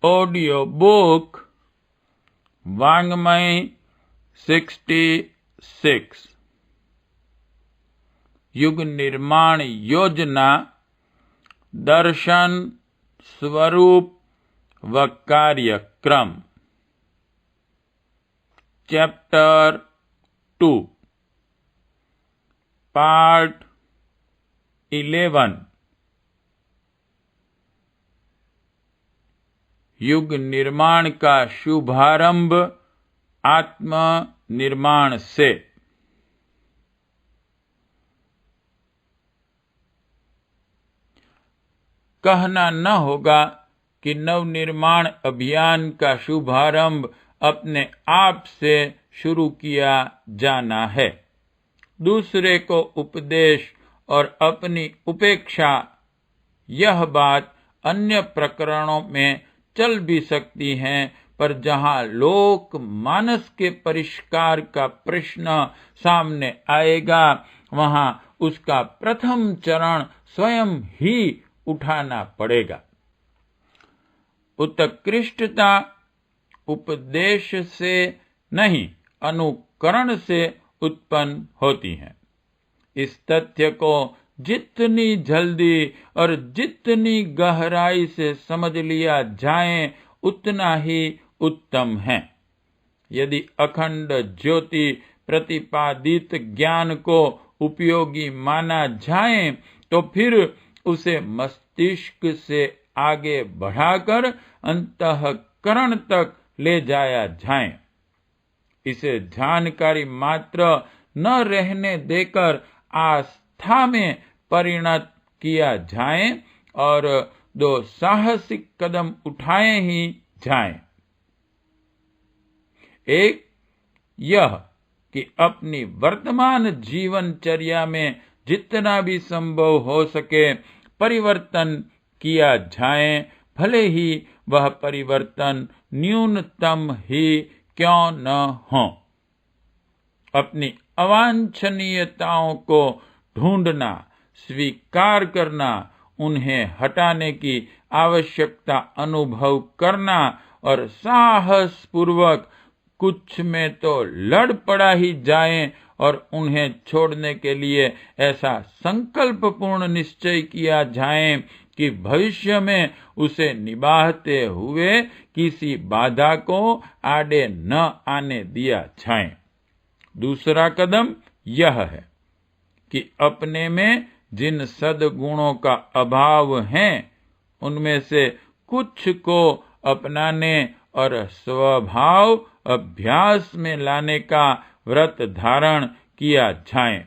Audio book वाङ्मय 66 युग निर्माण योजना दर्शन स्वरूप व कार्यक्रम चैप्टर 2 पार्ट 11 युग निर्माण का शुभारंभ आत्म निर्माण से। कहना न होगा कि नवनिर्माण अभियान का शुभारंभ अपने आप से शुरू किया जाना है। दूसरे को उपदेश और अपनी उपेक्षा, यह बात अन्य प्रकरणों में चल भी सकती है, पर जहां लोक मानस के परिष्कार का प्रश्न सामने आएगा, वहां उसका प्रथम चरण स्वयं ही उठाना पड़ेगा। उत्कृष्टता उपदेश से नहीं, अनुकरण से उत्पन्न होती है। इस तथ्य को जितनी जल्दी और जितनी गहराई से समझ लिया जाए, उतना ही उत्तम है। यदि अखंड ज्योति प्रतिपादित ज्ञान को उपयोगी माना जाए, तो फिर उसे मस्तिष्क से आगे बढ़ाकर अंतःकरण तक ले जाया जाए। इसे जानकारी मात्र न रहने देकर आस्था में परिणत किया जाए और 2 साहसिक कदम उठाए ही जाएं। एक, यह कि अपनी वर्तमान जीवनचर्या में जितना भी संभव हो सके परिवर्तन किया जाए, भले ही वह परिवर्तन न्यूनतम ही क्यों न हो। अपनी अवांछनीयताओं को ढूंढना, स्वीकार करना, उन्हें हटाने की आवश्यकता अनुभव करना और साहस पूर्वक कुछ में तो लड़ पड़ा ही जाए और उन्हें छोड़ने के लिए ऐसा संकल्पपूर्ण निश्चय किया जाए कि भविष्य में उसे निभाते हुए किसी बाधा को आड़े न आने दिया जाए। दूसरा कदम यह है कि अपने में जिन सद्गुणों का अभाव है, उनमें से कुछ को अपनाने और स्वभाव अभ्यास में लाने का व्रत धारण किया जाए।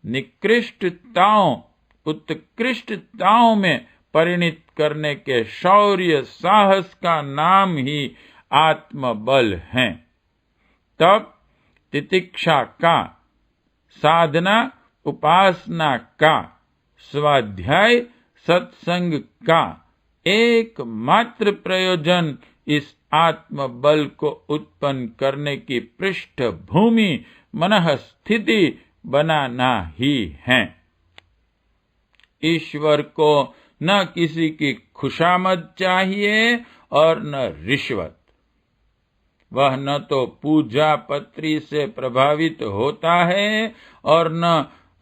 निकृष्टताओं उत्कृष्टताओं में परिणित करने के शौर्य साहस का नाम ही आत्मबल है। तब तितिक्षा का, साधना उपासना का, स्वाध्याय सत्संग का एकमात्र प्रयोजन इस आत्मबल को उत्पन्न करने की पृष्ठभूमि मनःस्थिति बनाना ही है। ईश्वर को न किसी की खुशामद चाहिए और न रिश्वत। वह न तो पूजा पत्री से प्रभावित होता है और न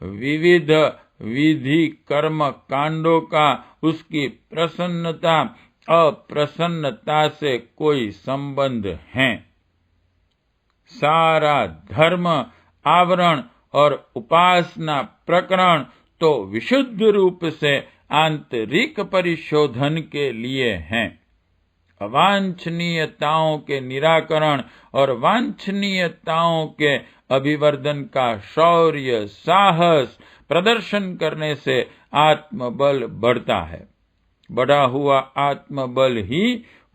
विविध विधि कर्म कांडों का उसकी प्रसन्नता अप्रसन्नता से कोई संबंध है। सारा धर्म आवरण और उपासना प्रकरण तो विशुद्ध रूप से आंतरिक परिशोधन के लिए हैं। अवांछनीयताओं के निराकरण और वांछनीयताओं के अभिवर्धन का शौर्य साहस प्रदर्शन करने से आत्मबल बढ़ता है। बढ़ा हुआ आत्मबल ही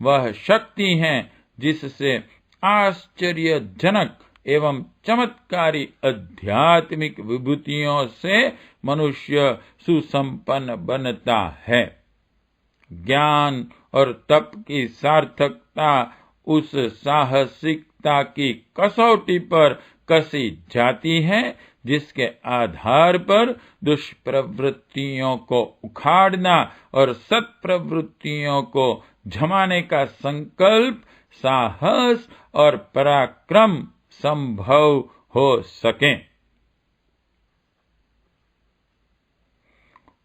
वह शक्ति है जिससे आश्चर्यजनक एवं चमत्कारी आध्यात्मिक विभूतियों से मनुष्य सुसंपन्न बनता है। ज्ञान और तप की सार्थकता उस साहसिकता की कसौटी पर कसी जाती है जिसके आधार पर दुष्प्रवृत्तियों को उखाड़ना और सत्प्रवृत्तियों को जमाने का संकल्प, साहस और पराक्रम संभव हो सके।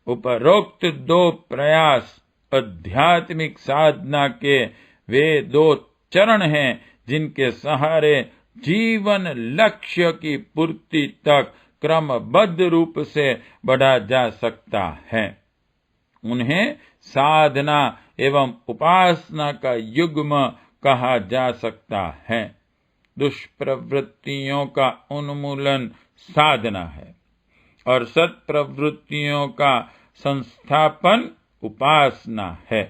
उपरोक्त दो प्रयास आध्यात्मिक साधना के वे दो चरण हैं जिनके सहारे जीवन लक्ष्य की पूर्ति तक क्रमबद्ध रूप से बढ़ा जा सकता है। उन्हें साधना एवं उपासना का युग्म कहा जा सकता है। दुष्प्रवृत्तियों का उन्मूलन साधना है और सत्प्रवृत्तियों का संस्थापन उपासना है।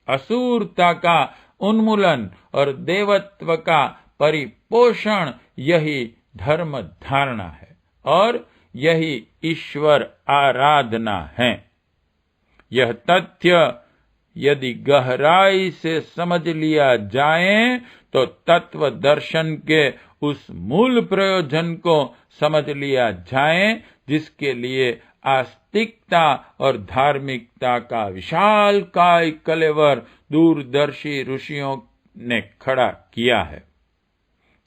असुरता का उन्मूलन और देवत्व का परिपोषण यही धर्म धारणा है और यही ईश्वर आराधना है। यह तथ्य यदि गहराई से समझ लिया जाए तो तत्व दर्शन के उस मूल प्रयोजन को समझ लिया जाए जिसके लिए आस्तिकता और धार्मिकता का विशालकाय कलेवर दूरदर्शी ऋषियों ने खड़ा किया है।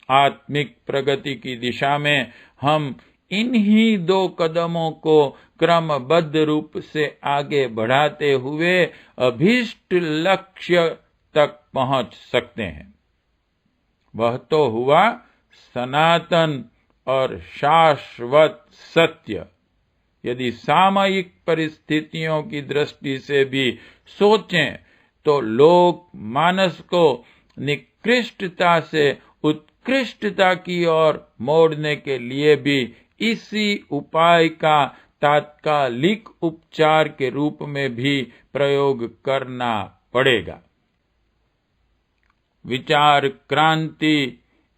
आत्मिक प्रगति की दिशा में हम इन्हीं दो कदमों को क्रमबद्ध रूप से आगे बढ़ाते हुए अभीष्ट लक्ष्य तक पहुंच सकते हैं। वह तो हुआ सनातन और शाश्वत सत्य। यदि सामयिक परिस्थितियों की दृष्टि से भी सोचें तो लोक मानस को निकृष्टता से उत्कृष्टता की ओर मोड़ने के लिए भी इसी उपाय का तात्कालिक उपचार के रूप में भी प्रयोग करना पड़ेगा। विचार क्रांति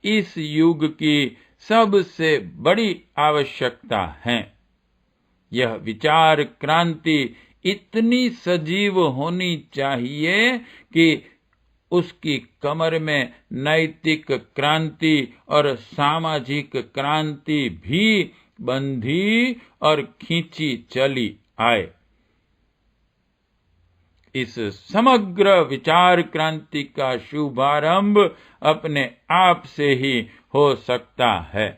इस युग की सबसे बड़ी आवश्यकता है। यह विचार क्रांति इतनी सजीव होनी चाहिए कि उसकी कमर में नैतिक क्रांति और सामाजिक क्रांति भी बंधी और खींची चली आए। इस समग्र विचार क्रांति का शुभारंभ अपने आप से ही हो सकता है।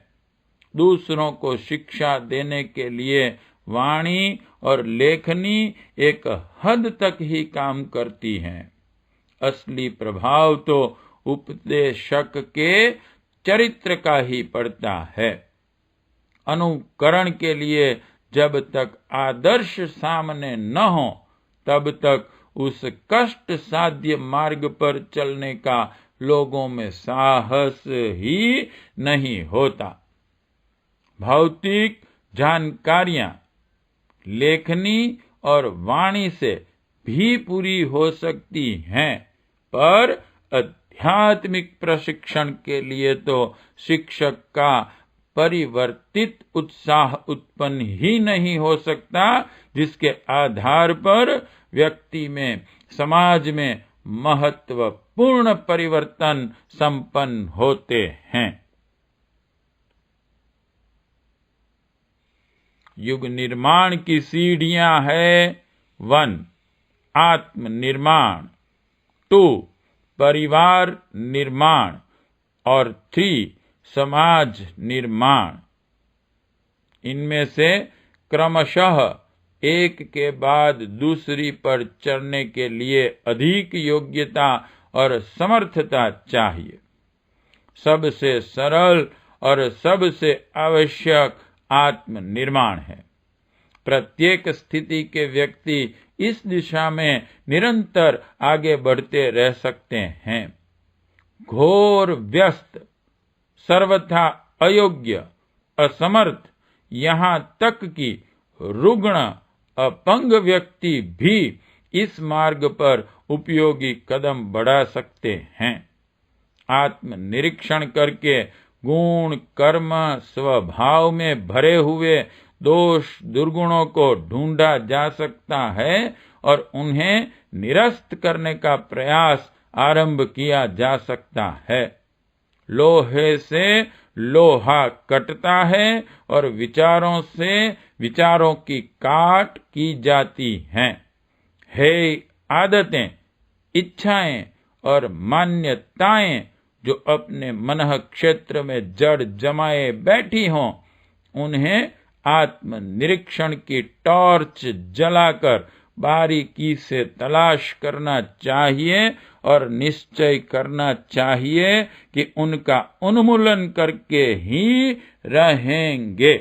दूसरों को शिक्षा देने के लिए वाणी और लेखनी एक हद तक ही काम करती हैं। असली प्रभाव तो उपदेशक के चरित्र का ही पड़ता है। अनुकरण के लिए जब तक आदर्श सामने न हो तब तक उस कष्ट साध्य मार्ग पर चलने का लोगों में साहस ही नहीं होता। भौतिक जानकारियां लेखनी और वाणी से भी पूरी हो सकती हैं, पर आध्यात्मिक प्रशिक्षण के लिए तो शिक्षक का परिवर्तित उत्साह उत्पन्न ही नहीं हो सकता, जिसके आधार पर व्यक्ति में, समाज में महत्वपूर्ण परिवर्तन संपन्न होते हैं। युग निर्माण की सीढ़ियां है 1 आत्म निर्माण, 2 परिवार निर्माण और 3 समाज निर्माण। इनमें से क्रमशः एक के बाद दूसरी पर चढ़ने के लिए अधिक योग्यता और समर्थता चाहिए। सबसे सरल और सबसे आवश्यक आत्म निर्माण है। प्रत्येक स्थिति के व्यक्ति इस दिशा में निरंतर आगे बढ़ते रह सकते हैं। घोर व्यस्त, सर्वथा अयोग्य, असमर्थ, यहाँ तक कि रुग्ण, अपंग व्यक्ति भी इस मार्ग पर उपयोगी कदम बढ़ा सकते हैं। आत्म निरीक्षण करके गुण, कर्म, स्वभाव में भरे हुए दोष, दुर्गुणों को ढूंढा जा सकता है और उन्हें निरस्त करने का प्रयास आरंभ किया जा सकता है। लोहे से लोहा कटता है और विचारों की काट की जाती हैं। हे आदतें, इच्छाएं और मान्यताएं जो अपने मन क्षेत्र में जड़ जमाए बैठी हों, उन्हें आत्मनिरीक्षण की टॉर्च जलाकर बारीकी से तलाश करना चाहिए और निश्चय करना चाहिए कि उनका उन्मूलन करके ही रहेंगे।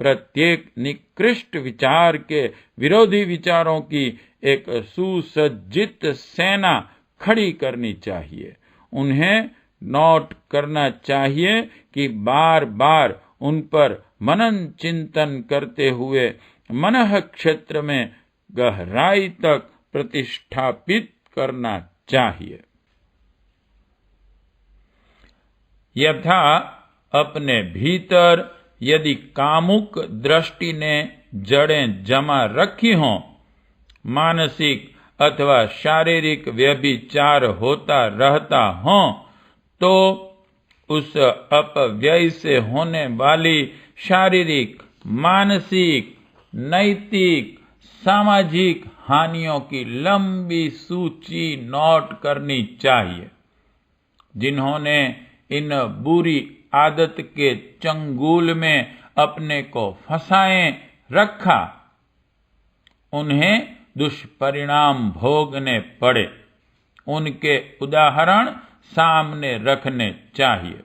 प्रत्येक निकृष्ट विचार के विरोधी विचारों की एक सुसज्जित सेना खड़ी करनी चाहिए। उन्हें नोट करना चाहिए कि बार बार उन पर मनन चिंतन करते हुए मन क्षेत्र में गहराई तक प्रतिष्ठापित करना चाहिए। यथा अपने भीतर यदि कामुक दृष्टि ने जड़ें जमा रखी हों, मानसिक अथवा शारीरिक व्यभिचार होता रहता हो, तो उस अपव्यय से होने वाली शारीरिक, मानसिक, नैतिक, सामाजिक हानियों की लंबी सूची नोट करनी चाहिए। जिन्होंने इन बुरी आदत के चंगुल में अपने को फंसाए रखा, उन्हें दुष्परिणाम भोगने पड़े। उनके उदाहरण सामने रखने चाहिए।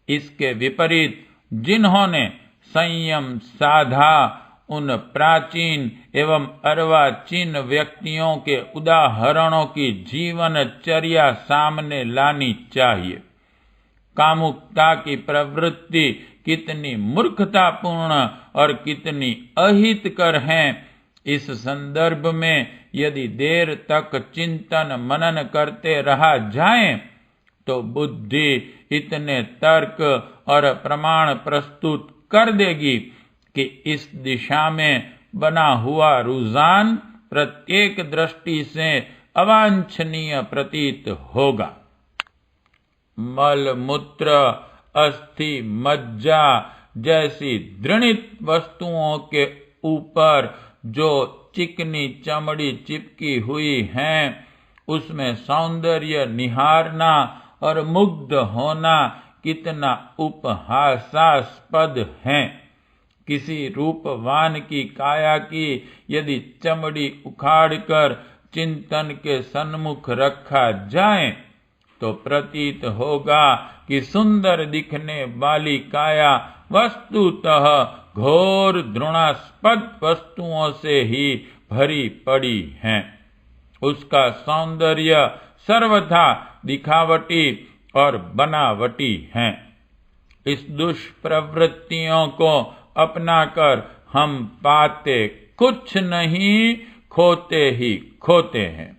इसके विपरीत जिन्होंने संयम साधा, उन प्राचीन एवं अर्वाचीन व्यक्तियों के उदाहरणों की जीवनचर्या सामने लानी चाहिए। कामुकता की प्रवृत्ति कितनी मूर्खतापूर्ण और कितनी अहितकर है, इस संदर्भ में यदि देर तक चिंतन मनन करते रहा जाए, तो बुद्धि इतने तर्क और प्रमाण प्रस्तुत कर देगी कि इस दिशा में बना हुआ रुझान प्रत्येक दृष्टि से अवांछनीय प्रतीत होगा। मल मूत्र, अस्थि, मज्जा जैसी दृढ़ित वस्तुओं के ऊपर जो चिकनी चमड़ी चिपकी हुई हैं, उसमें सौंदर्य निहारना और मुग्ध होना कितना उपहासास्पद है। किसी रूपवान की काया की यदि चमड़ी उखाड़कर चिंतन के सन्मुख रखा जाए, तो प्रतीत होगा कि सुंदर दिखने वाली काया वस्तुतः घोर घृणास्पद वस्तुओं से ही भरी पड़ी है। उसका सौंदर्य सर्वथा दिखावटी और बनावटी है। इस दुष्प्रवृत्तियों को अपनाकर हम पाते कुछ नहीं, खोते ही खोते हैं।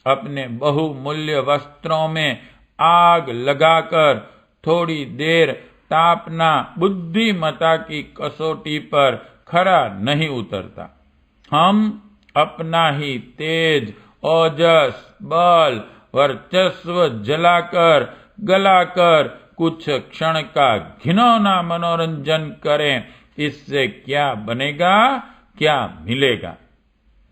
अपने बहुमूल्य वस्त्रों में आग लगाकर थोड़ी देर तापना बुद्धिमता की कसौटी पर खरा नहीं उतरता। हम अपना ही तेज, ओजस, बल, वर्चस्व जलाकर गलाकर कुछ क्षण का घिनौना मनोरंजन करें, इससे क्या बनेगा, क्या मिलेगा?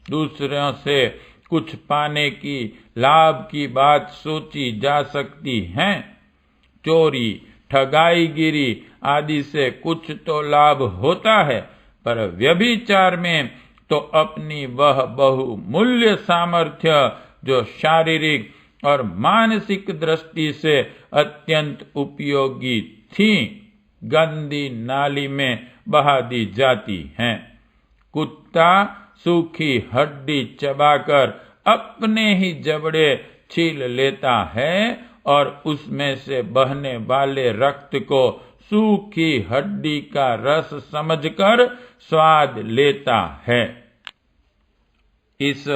दूसरों से कुछ पाने की लाभ की बात सोची जा सकती है। चोरी, ठगाईगिरी आदि से कुछ तो लाभ होता है, पर व्यभिचार में तो अपनी वह बहुमूल्य सामर्थ्य जो शारीरिक और मानसिक दृष्टि से अत्यंत उपयोगी थी, गंदी नाली में बहा दी जाती हैं। कुत्ता सूखी हड्डी चबाकर अपने ही जबड़े छील लेता है और उसमें से बहने वाले रक्त को सूखी हड्डी का रस समझकर स्वाद लेता है। इस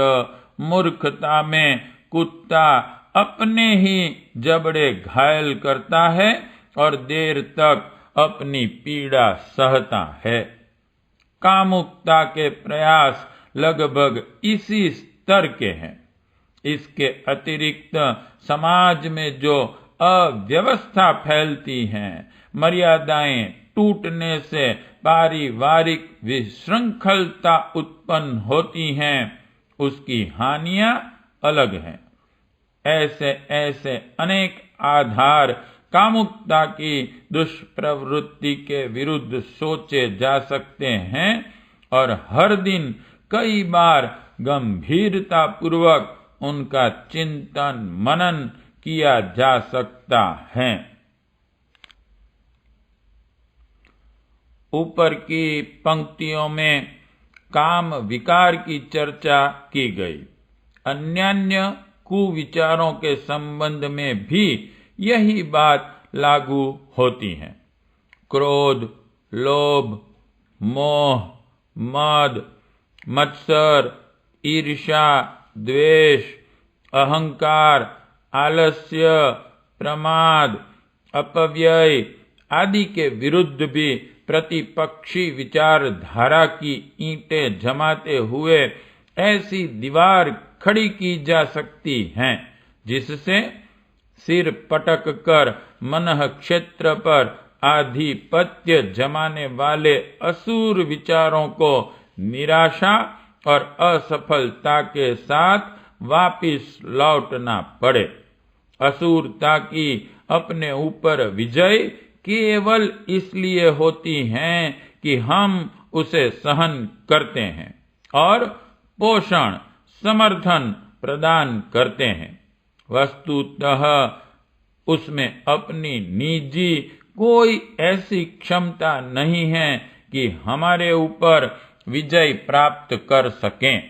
मूर्खता में कुत्ता अपने ही जबड़े घायल करता है और देर तक अपनी पीड़ा सहता है। कामुकता के प्रयास लगभग इसी स्तर के हैं। इसके अतिरिक्त समाज में जो अव्यवस्था फैलती हैं। मर्यादाएं टूटने से पारिवारिक विशृंखलता उत्पन्न होती हैं। उसकी हानियां अलग हैं। ऐसे ऐसे अनेक आधार कामुकता की दुष्प्रवृत्ति के विरुद्ध सोचे जा सकते हैं और हर दिन कई बार गंभीरता पूर्वक उनका चिंतन मनन किया जा सकता है। ऊपर की पंक्तियों में काम विकार की चर्चा की गई। अन्यान्य कुविचारों के संबंध में भी यही बात लागू होती है। क्रोध, लोभ, मोह, मद, मत्सर, ईर्ष्या, द्वेष, अहंकार, आलस्य, प्रमाद, अपव्यय आदि के विरुद्ध भी प्रतिपक्षी विचारधारा की ईंटें जमाते हुए ऐसी दीवार खड़ी की जा सकती हैं जिससे सिर पटक कर मनः क्षेत्र पर आधिपत्य जमाने वाले असुर विचारों को निराशा और असफलता के साथ वापिस लौटना पड़े। असुरता की अपने ऊपर विजय केवल इसलिए होती है कि हम उसे सहन करते हैं और पोषण समर्थन प्रदान करते हैं। वस्तुतः उसमें अपनी निजी कोई ऐसी क्षमता नहीं है कि हमारे ऊपर विजय प्राप्त कर सकें।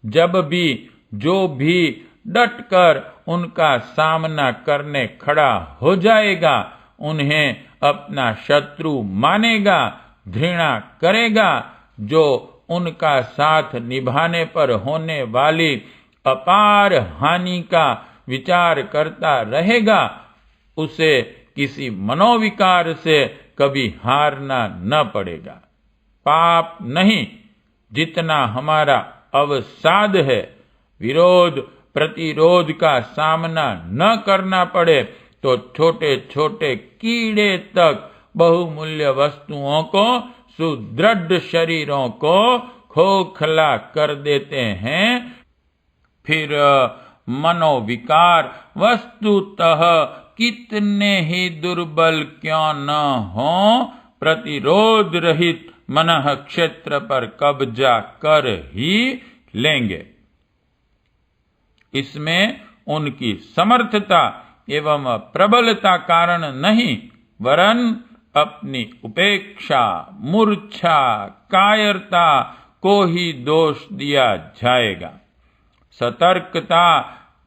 जब भी जो भी डटकर उनका सामना करने खड़ा हो जाएगा, उन्हें अपना शत्रु मानेगा, घृणा करेगा, जो उनका साथ निभाने पर होने वाली अपार हानि का विचार करता रहेगा, उसे किसी मनोविकार से कभी हारना न पड़ेगा। पाप नहीं, जितना हमारा अवसाद है, विरोध प्रतिरोध का सामना न करना पड़े तो छोटे छोटे कीड़े तक बहुमूल्य वस्तुओं को, सुदृढ़ शरीरों को खोखला कर देते हैं। फिर मनोविकार वस्तुतः कितने ही दुर्बल क्यों न हो, प्रतिरोध रहित मनः क्षेत्र पर कब्जा कर ही लेंगे। इसमें उनकी समर्थता एवं प्रबलता कारण नहीं, वरन अपनी उपेक्षा, मूर्छा, कायरता को ही दोष दिया जाएगा। सतर्कता,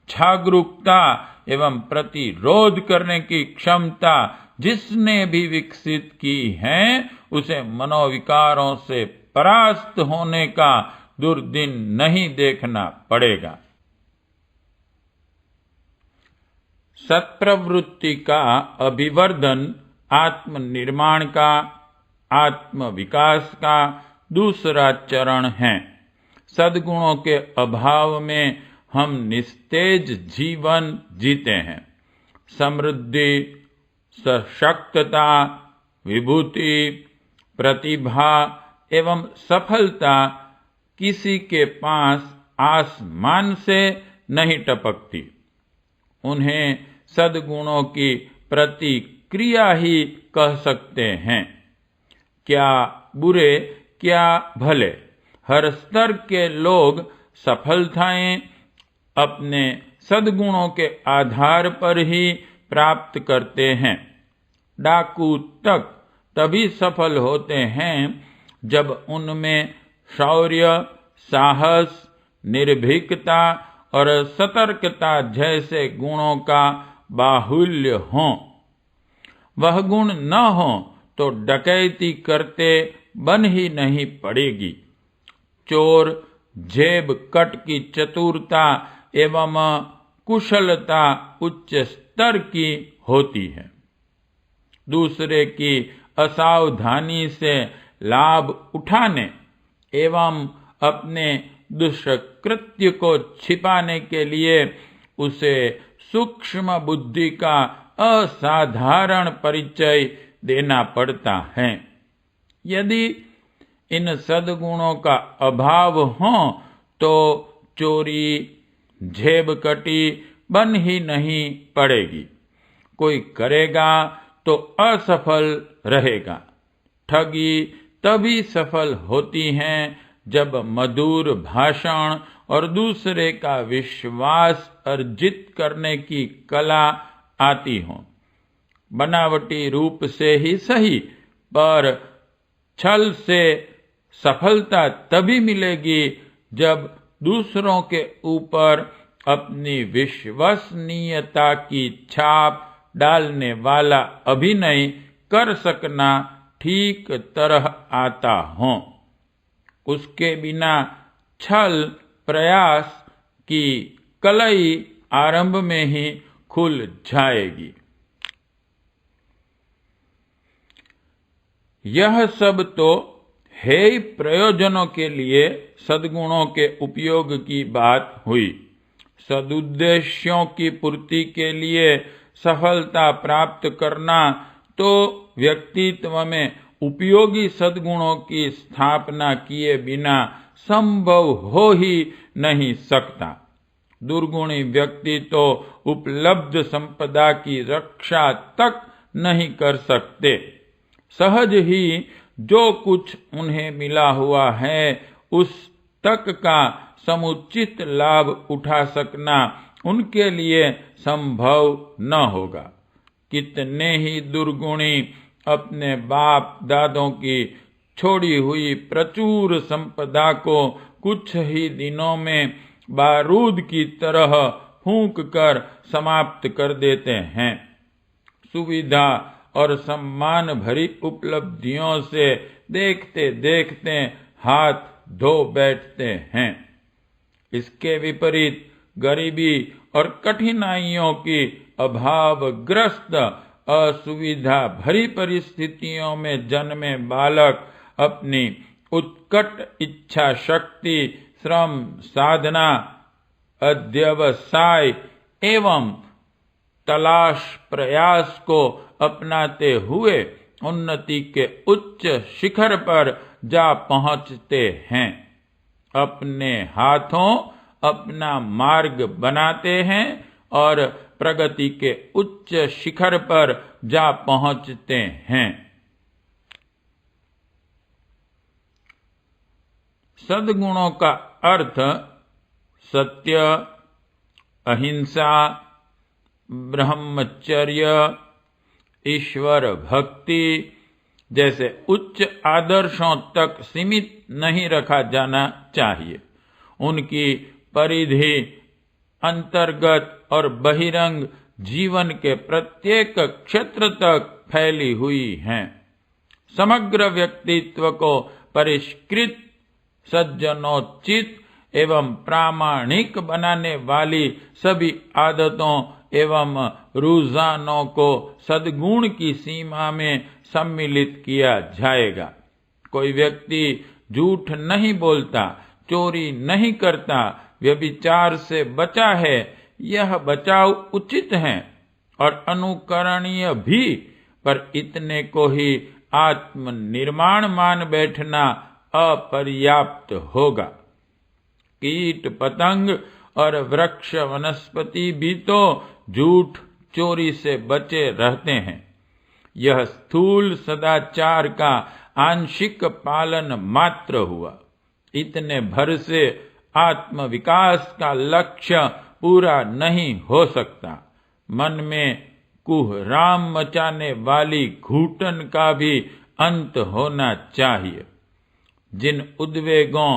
जागरूकता एवं प्रतिरोध करने की क्षमता जिसने भी विकसित की है, उसे मनोविकारों से परास्त होने का दुर्दिन नहीं देखना पड़ेगा। सत्प्रवृत्ति का अभिवर्धन आत्मनिर्माण का, आत्म विकास का दूसरा चरण है। सद्गुणों के अभाव में हम निस्तेज जीवन जीते हैं। समृद्धि, सशक्तता, विभूति, प्रतिभा एवं सफलता किसी के पास आसमान से नहीं टपकती। उन्हें सद्गुणों की प्रतिक्रिया ही कह सकते हैं। क्या बुरे, क्या भले, हर स्तर के लोग सफलताएं अपने सद्गुणों के आधार पर ही प्राप्त करते हैं। डाकू तक तभी सफल होते हैं जब उनमें शौर्य, साहस, निर्भीकता और सतर्कता जैसे गुणों का बाहुल्य हो। वह गुण न हो तो डकैती करते बन ही नहीं पड़ेगी। चोर जेब कट की चतुरता एवं कुशलता उच्च स्तर की होती है। दूसरे की असावधानी से लाभ उठाने एवं अपने दुष्कृत्य को छिपाने के लिए उसे सूक्ष्म बुद्धि का असाधारण परिचय देना पड़ता है। यदि इन सद्गुणों का अभाव हो तो चोरी झेबकटी बन ही नहीं पड़ेगी। कोई करेगा तो असफल रहेगा। ठगी तभी सफल होती हैं जब मधुर भाषण और दूसरे का विश्वास अर्जित करने की कला आती हो। बनावटी रूप से ही सही, पर छल से सफलता तभी मिलेगी जब दूसरों के ऊपर अपनी विश्वसनीयता की छाप डालने वाला अभिनय कर सकना ठीक तरह आता हो। उसके बिना छल प्रयास की कलई आरंभ में ही खुल जाएगी। यह सब तो हेय प्रयोजनों के लिए सद्गुणों के उपयोग की बात हुई। सदुद्देश्यों की पूर्ति के लिए सफलता प्राप्त करना तो व्यक्तित्व में उपयोगी सद्गुणों की स्थापना किए बिना संभव हो ही नहीं सकता। दुर्गुणी व्यक्ति तो उपलब्ध संपदा की रक्षा तक नहीं कर सकते। सहज ही जो कुछ उन्हें मिला हुआ है उस तक का समुचित लाभ उठा सकना उनके लिए संभव न होगा। कितने ही दुर्गुणी अपने बाप दादों की छोड़ी हुई प्रचुर संपदा को कुछ ही दिनों में बारूद की तरह फूंक कर समाप्त कर देते हैं। सुविधा और सम्मान भरी उपलब्धियों से देखते देखते हाथ धो बैठते हैं। इसके विपरीत गरीबी और कठिनाइयों की अभावग्रस्त असुविधा भरी परिस्थितियों में जन्मे बालक अपनी उत्कट इच्छा शक्ति, श्रम, साधना, अध्यवसाय एवं तलाश प्रयास को अपनाते हुए उन्नति के उच्च शिखर पर जा पहुंचते हैं। अपने हाथों अपना मार्ग बनाते हैं और प्रगति के उच्च शिखर पर जा पहुंचते हैं। सद्गुणों का अर्थ सत्य, अहिंसा, ब्रह्मचर्य, ईश्वर भक्ति जैसे उच्च आदर्शों तक सीमित नहीं रखा जाना चाहिए। उनकी परिधि अंतर्गत और बहिरंग जीवन के प्रत्येक क्षेत्र तक फैली हुई है। समग्र व्यक्तित्व को परिष्कृत, सज्जनोचित एवं प्रामाणिक बनाने वाली सभी आदतों एवं रुझानों को सद्गुण की सीमा में सम्मिलित किया जाएगा। कोई व्यक्ति झूठ नहीं बोलता, चोरी नहीं करता, व्यभिचार से बचा है, यह बचाव उचित है और अनुकरणीय भी, पर इतने को ही आत्मनिर्माण मान बैठना अपर्याप्त होगा। कीट पतंग और वृक्ष वनस्पति भी तो झूठ चोरी से बचे रहते हैं। यह स्थूल सदाचार का आंशिक पालन मात्र हुआ। इतने भर से आत्म विकास का लक्ष्य पूरा नहीं हो सकता। मन में कुहराम मचाने वाली घूटन का भी अंत होना चाहिए। जिन उद्वेगों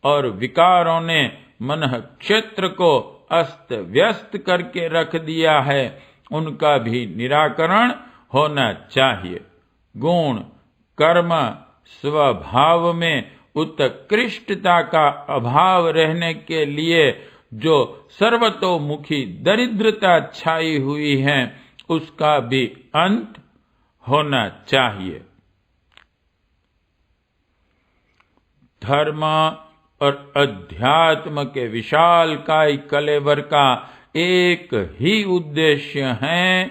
और विकारों ने मन क्षेत्र को अस्त व्यस्त करके रख दिया है, उनका भी निराकरण होना चाहिए। गुण, कर्म, स्वभाव में उत्कृष्टता का अभाव रहने के लिए जो सर्वतोमुखी दरिद्रता छाई हुई है, उसका भी अंत होना चाहिए। धर्म और अध्यात्म के विशालकाय कलेवर का एक ही उद्देश्य है,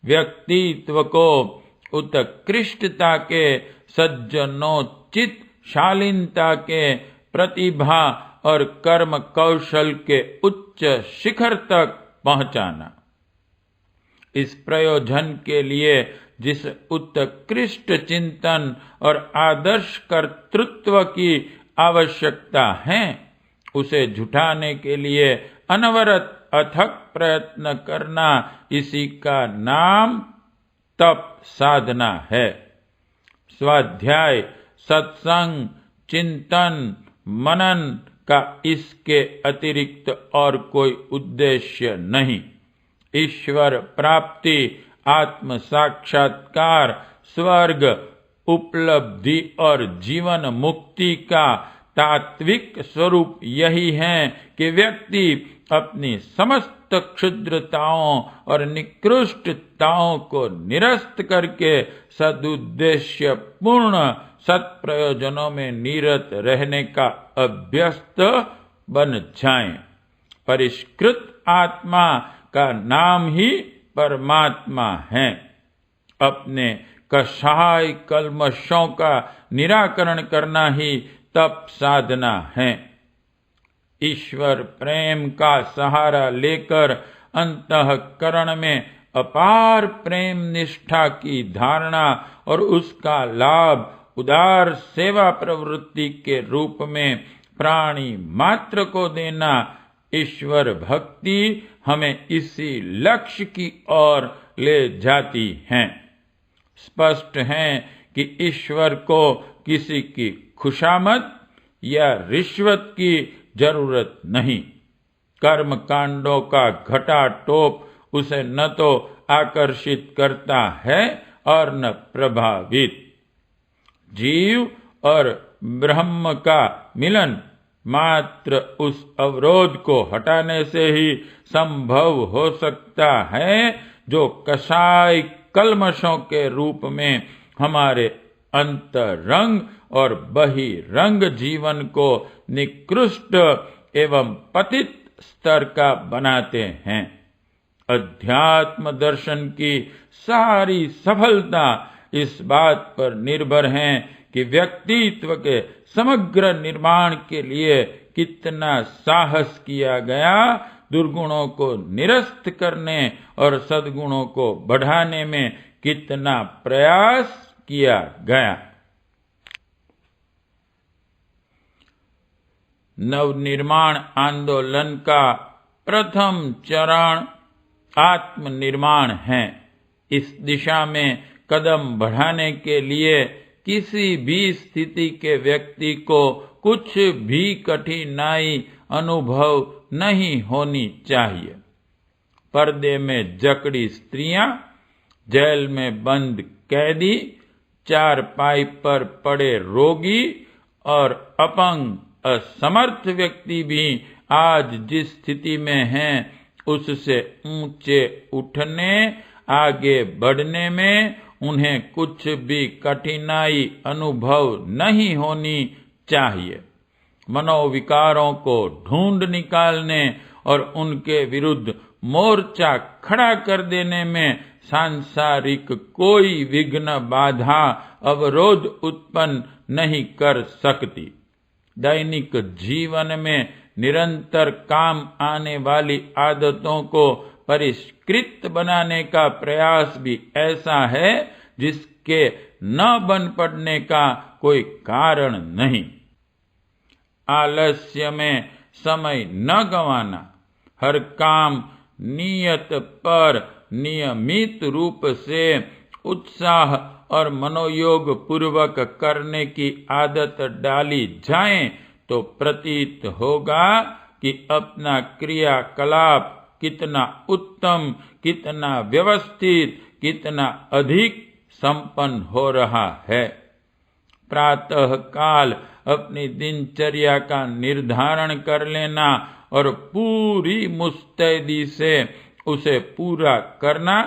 व्यक्तित्व को उत्कृष्टता के, सज्जनोचित शालीनता के, प्रतिभा और कर्म कौशल के उच्च शिखर तक पहुंचाना। इस प्रयोजन के लिए जिस उत्कृष्ट चिंतन और आदर्श कर्तृत्व की आवश्यकता है, उसे जुटाने के लिए अनवरत अथक प्रयत्न करना, इसी का नाम तप साधना है। स्वाध्याय, सत्संग, चिंतन, मनन का इसके अतिरिक्त और कोई उद्देश्य नहीं। ईश्वर प्राप्ति, आत्म साक्षात्कार, स्वर्ग, उपलब्धि और जीवन मुक्ति का तात्विक स्वरूप यही है कि व्यक्ति अपनी समस्त क्षुद्रताओं और निकृष्टताओं को निरस्त करके सदुद्देश्य पूर्ण सत्प्रयोजनों में निरत रहने का अभ्यस्त बन जाएं। परिष्कृत आत्मा का नाम ही परमात्मा है। अपने कषाय कल्मषों का निराकरण करना ही तप साधना है। ईश्वर प्रेम का सहारा लेकर अंतःकरण में अपार प्रेम निष्ठा की धारणा और उसका लाभ उदार सेवा प्रवृत्ति के रूप में प्राणी मात्र को देना, ईश्वर भक्ति हमें इसी लक्ष्य की ओर ले जाती है। स्पष्ट है कि ईश्वर को किसी की खुशामद या रिश्वत की जरूरत नहीं। कर्म कांडों का घटा टोप उसे न तो आकर्षित करता है और न प्रभावित। जीव और ब्रह्म का मिलन मात्र उस अवरोध को हटाने से ही संभव हो सकता है जो कषाय कल्मषों के रूप में हमारे अंतरंग और बहिरंग जीवन को निकृष्ट एवं पतित स्तर का बनाते हैं। अध्यात्म दर्शन की सारी सफलता इस बात पर निर्भर है कि व्यक्तित्व के समग्र निर्माण के लिए कितना साहस किया गया, दुर्गुणों को निरस्त करने और सद्गुणों को बढ़ाने में कितना प्रयास किया गया। नवनिर्माण आंदोलन का प्रथम चरण आत्मनिर्माण है। इस दिशा में कदम बढ़ाने के लिए किसी भी स्थिति के व्यक्ति को कुछ भी कठिनाई अनुभव नहीं होनी चाहिए। पर्दे में जकड़ी स्त्रियां, जेल में बंद कैदी, चारपाई पर पड़े रोगी और अपंग असमर्थ व्यक्ति भी आज जिस स्थिति में हैं, उससे ऊंचे उठने, आगे बढ़ने में उन्हें कुछ भी कठिनाई अनुभव नहीं होनी चाहिए। मनोविकारों को ढूंढ निकालने और उनके विरुद्ध मोर्चा खड़ा कर देने में सांसारिक कोई विघ्न, बाधा, अवरोध उत्पन्न नहीं कर सकती। दैनिक जीवन में निरंतर काम आने वाली आदतों को परिष्कृत बनाने का प्रयास भी ऐसा है जिसके न बन पड़ने का कोई कारण नहीं। आलस्य में समय न गंवाना, हर काम नियत पर नियमित रूप से उत्साह और मनोयोग पूर्वक करने की आदत डाली जाए तो प्रतीत होगा कि अपना क्रियाकलाप कितना उत्तम, कितना व्यवस्थित, कितना अधिक संपन्न हो रहा है। प्रातः काल अपनी दिनचर्या का निर्धारण कर लेना और पूरी मुस्तैदी से उसे पूरा करना,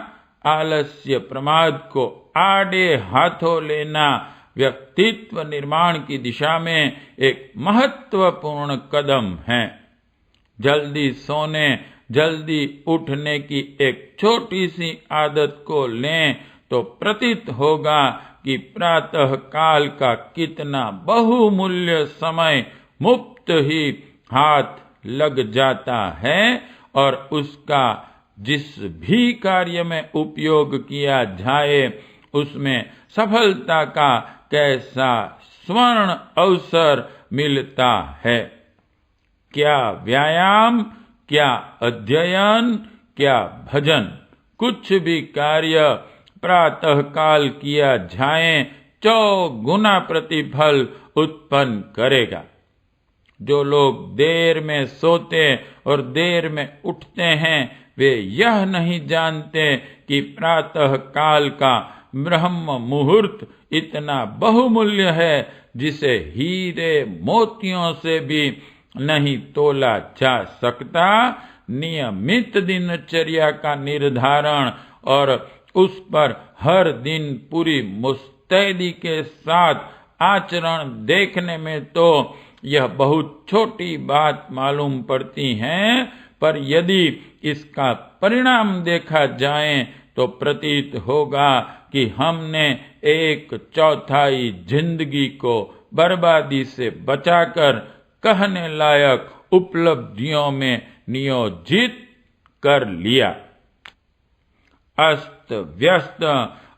आलस्य प्रमाद को आड़े हाथों लेना व्यक्तित्व निर्माण की दिशा में एक महत्वपूर्ण कदम है। जल्दी सोने, जल्दी उठने की एक छोटी सी आदत को लें तो प्रतीत होगा कि प्रातः काल का कितना बहुमूल्य समय मुफ्त ही हाथ लग जाता है और उसका जिस भी कार्य में उपयोग किया जाए उसमें सफलता का कैसा स्वर्ण अवसर मिलता है। क्या व्यायाम, क्या अध्ययन, क्या भजन, कुछ भी कार्य प्रातः काल किया जाए 4 प्रतिफल उत्पन्न करेगा। जो लोग देर में सोते और देर में उठते हैं वे यह नहीं जानते कि प्रातः काल का ब्रह्म मुहूर्त इतना बहुमूल्य है जिसे हीरे मोतियों से भी नहीं तोला जा सकता। नियमित दिनचर्या का निर्धारण और उस पर हर दिन पूरी मुस्तैदी के साथ आचरण देखने में तो यह बहुत छोटी बात मालूम पड़ती है, पर यदि इसका परिणाम देखा जाए तो प्रतीत होगा कि हमने 1/4 जिंदगी को बर्बादी से बचाकर कहने लायक उपलब्धियों में नियोजित कर लिया। अस्त व्यस्त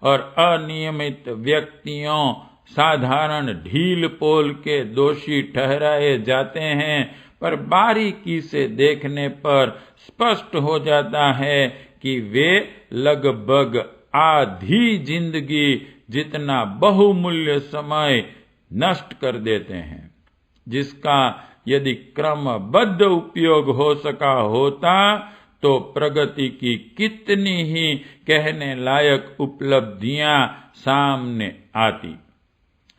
और अनियमित व्यक्तियों साधारण ढील पोल के दोषी ठहराए जाते हैं, पर बारीकी से देखने पर स्पष्ट हो जाता है कि वे लगभग आधी जिंदगी जितना बहुमूल्य समय नष्ट कर देते हैं, जिसका यदि क्रमबद्ध उपयोग हो सका होता तो प्रगति की कितनी ही कहने लायक उपलब्धियां सामने आती।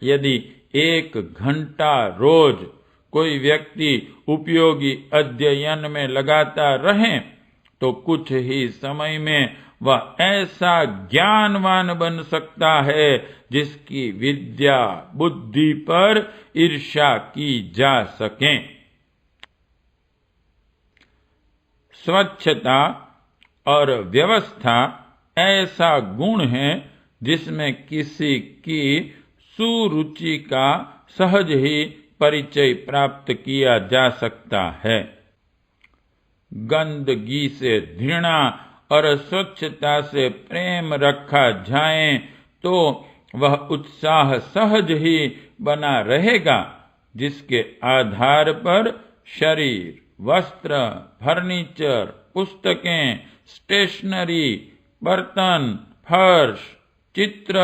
यदि 1 घंटा रोज कोई व्यक्ति उपयोगी अध्ययन में लगाता रहे तो कुछ ही समय में वह ऐसा ज्ञानवान बन सकता है जिसकी विद्या बुद्धि पर ईर्ष्या की जा सके। स्वच्छता और व्यवस्था ऐसा गुण है जिसमें किसी की सुरुचि का सहज ही परिचय प्राप्त किया जा सकता है। गंदगी से घृणा और स्वच्छता से प्रेम रखा जाए तो वह उत्साह सहज ही बना रहेगा, जिसके आधार पर शरीर, वस्त्र, फर्नीचर, पुस्तकें, स्टेशनरी, बर्तन, फर्श, चित्र,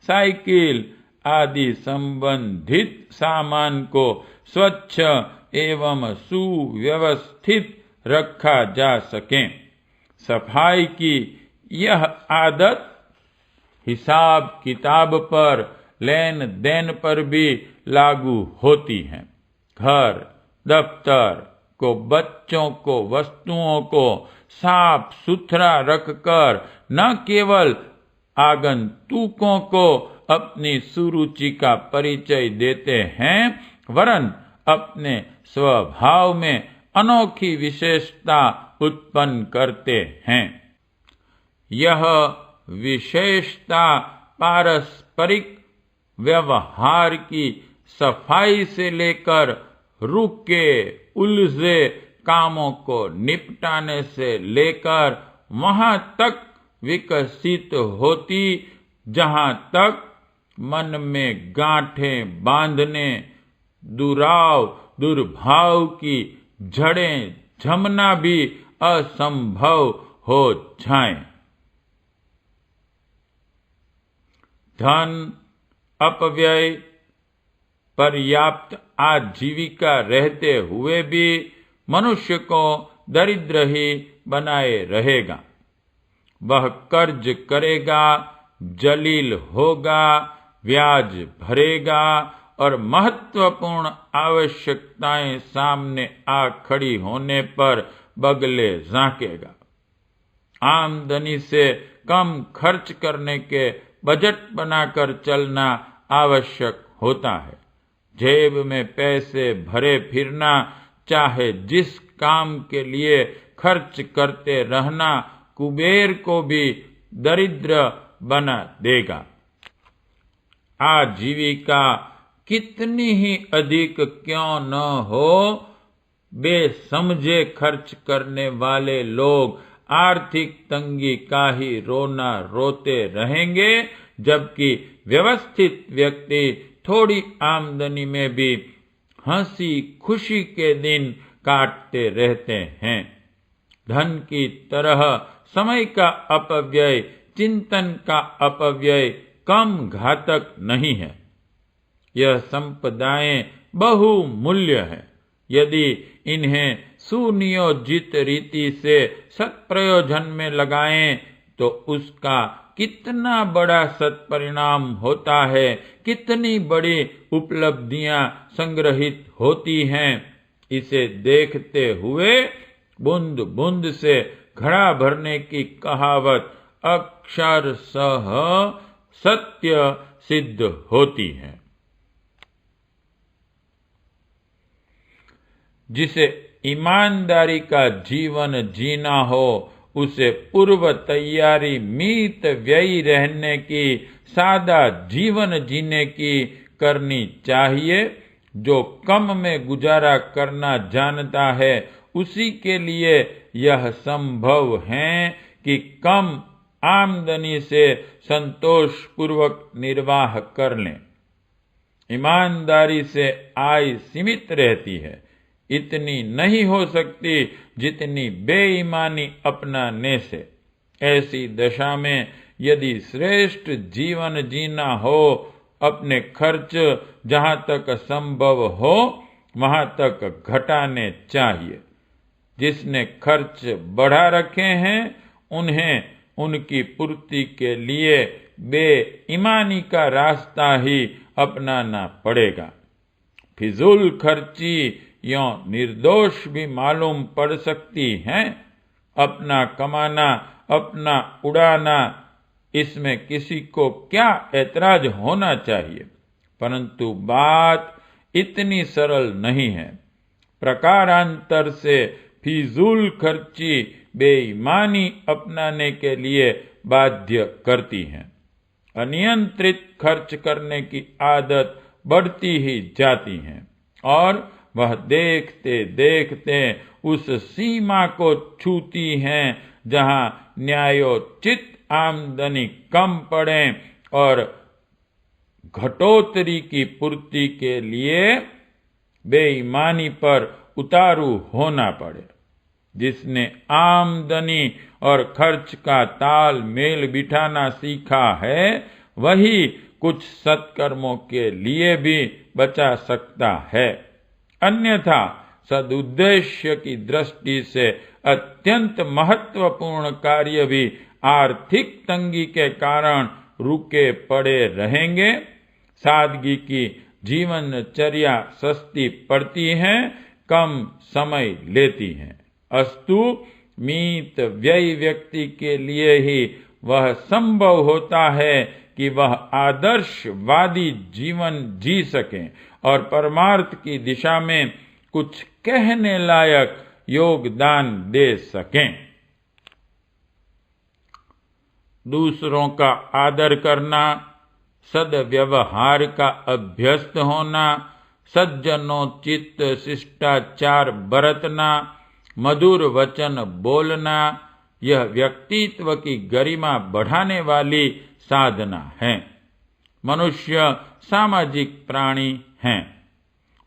साइकिल आदि संबंधित सामान को स्वच्छ एवं सुव्यवस्थित रखा जा सके। सफाई की यह आदत हिसाब किताब पर, लेन देन पर भी लागू होती है। घर, दफ्तर को, बच्चों को, वस्तुओं को साफ सुथरा रखकर न केवल आगंतुकों को अपनी सुरुचि का परिचय देते हैं, वरन अपने स्वभाव में अनोखी विशेषता उत्पन्न करते हैं। यह विशेषता पारस्परिक व्यवहार की सफाई से लेकर रुके उलझे कामों को निपटाने से लेकर वहां तक विकसित होती जहां तक मन में गांठें बांधने, दुराव दुर्भाव की जड़ें जमना भी असंभव हो जाए। धन अपव्यय, पर्याप्त आजीविका रहते हुए भी मनुष्य को दरिद्र ही बनाए रहेगा। वह कर्ज करेगा, जलील होगा, ब्याज भरेगा और महत्वपूर्ण आवश्यकताएं सामने आ खड़ी होने पर बगले झांकेगा। आमदनी से कम खर्च करने के बजट बनाकर चलना आवश्यक होता है। जेब में पैसे भरे फिरना चाहे जिस काम के लिए खर्च करते रहना कुबेर को भी दरिद्र बना देगा। आजीविका कितनी ही अधिक क्यों न हो, बेसमझे खर्च करने वाले लोग आर्थिक तंगी का ही रोना रोते रहेंगे, जबकि व्यवस्थित व्यक्ति थोड़ी आमदनी में भी हंसी खुशी के दिन काटते रहते हैं। धन की तरह समय का अपव्यय चिंतन का अपव्यय कम घातक नहीं है। यह संपदाएं बहुमूल्य है। यदि इन्हें सुनियोजित रीति से सत्प्रयोजन में लगाएं तो उसका कितना बड़ा सत्परिणाम होता है, कितनी बड़ी उपलब्धियां संग्रहित होती हैं। इसे देखते हुए बूंद बूंद से घड़ा भरने की कहावत अक्षरशः सत्य सिद्ध होती है। जिसे ईमानदारी का जीवन जीना हो, उसे पूर्व तैयारी मित व्ययी रहने की, सादा जीवन जीने की करनी चाहिए। जो कम में गुजारा करना जानता है, उसी के लिए यह संभव है कि कम आमदनी से संतोष पूर्वक निर्वाह कर लें। ईमानदारी से आय सीमित रहती है, इतनी नहीं हो सकती जितनी बेईमानी अपनाने से। ऐसी दशा में यदि श्रेष्ठ जीवन जीना हो, अपने खर्च जहां तक संभव हो वहां तक घटाने चाहिए। जिसने खर्च बढ़ा रखे हैं, उन्हें उनकी पूर्ति के लिए बेईमानी का रास्ता ही अपनाना पड़ेगा। फिजूल खर्ची यों निर्दोष भी मालूम पड़ सकती है। अपना कमाना, अपना उड़ाना, इसमें किसी को क्या ऐतराज होना चाहिए, परंतु बात इतनी सरल नहीं है। प्रकारांतर से फिजूल खर्ची बेईमानी अपनाने के लिए बाध्य करती है। अनियंत्रित खर्च करने की आदत बढ़ती ही जाती है और वह देखते देखते उस सीमा को छूती हैं जहां न्यायोचित आमदनी कम पड़े और घटोतरी की पूर्ति के लिए बेईमानी पर उतारू होना पड़े। जिसने आमदनी और खर्च का ताल मेल बिठाना सीखा है, वही कुछ सत्कर्मों के लिए भी बचा सकता है। अन्यथा सदुद्देश्य की दृष्टि से अत्यंत महत्वपूर्ण कार्य भी आर्थिक तंगी के कारण रुके पड़े रहेंगे। सादगी की जीवनचर्या सस्ती पड़ती है, कम समय लेती है। अस्तु मित व्ययी व्यक्ति के लिए ही वह संभव होता है कि वह आदर्शवादी जीवन जी सके और परमार्थ की दिशा में कुछ कहने लायक योगदान दे सकें। दूसरों का आदर करना, सद्व्यवहार का अभ्यस्त होना, सज्जनोचित शिष्टाचार बरतना, मधुर वचन बोलना, यह व्यक्तित्व की गरिमा बढ़ाने वाली साधना है। मनुष्य सामाजिक प्राणी है।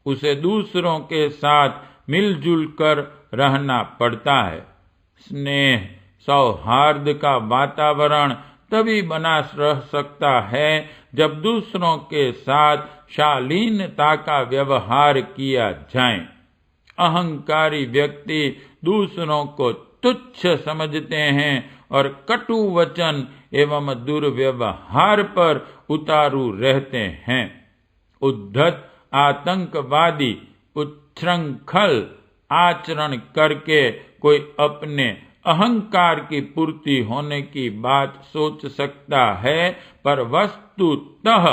उसे दूसरों के साथ मिलजुल कर रहना पड़ता है। स्नेह सौहार्द का वातावरण तभी बना रह सकता है जब दूसरों के साथ शालीनता का व्यवहार किया जाए। अहंकारी व्यक्ति दूसरों को तुच्छ समझते हैं और कटु वचन एवं दुर्व्यवहार पर उतारू रहते हैं। उद्धत आतंकवादी उच्छृंखल आचरण करके कोई अपने अहंकार की पूर्ति होने की बात सोच सकता है, पर वस्तुतः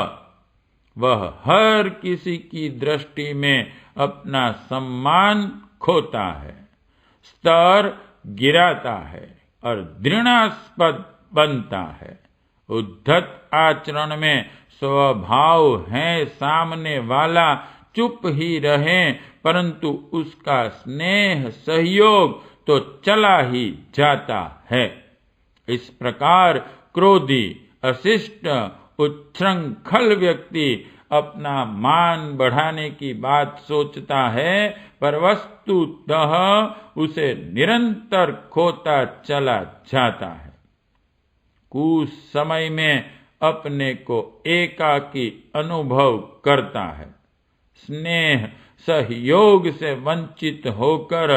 वह हर किसी की दृष्टि में अपना सम्मान खोता है। स्तर गिराता है और घृणास्पद बनता है। उद्धत आचरण में स्वभाव है सामने वाला चुप ही रहे, परंतु उसका स्नेह सहयोग तो चला ही जाता है। इस प्रकार क्रोधी, अशिष्ट, उच्छृंखल व्यक्ति अपना मान बढ़ाने की बात सोचता है, पर वस्तुतः उसे निरंतर खोता चला जाता है। कुछ समय में अपने को एकाकी अनुभव करता है। स्नेह सहयोग से वंचित होकर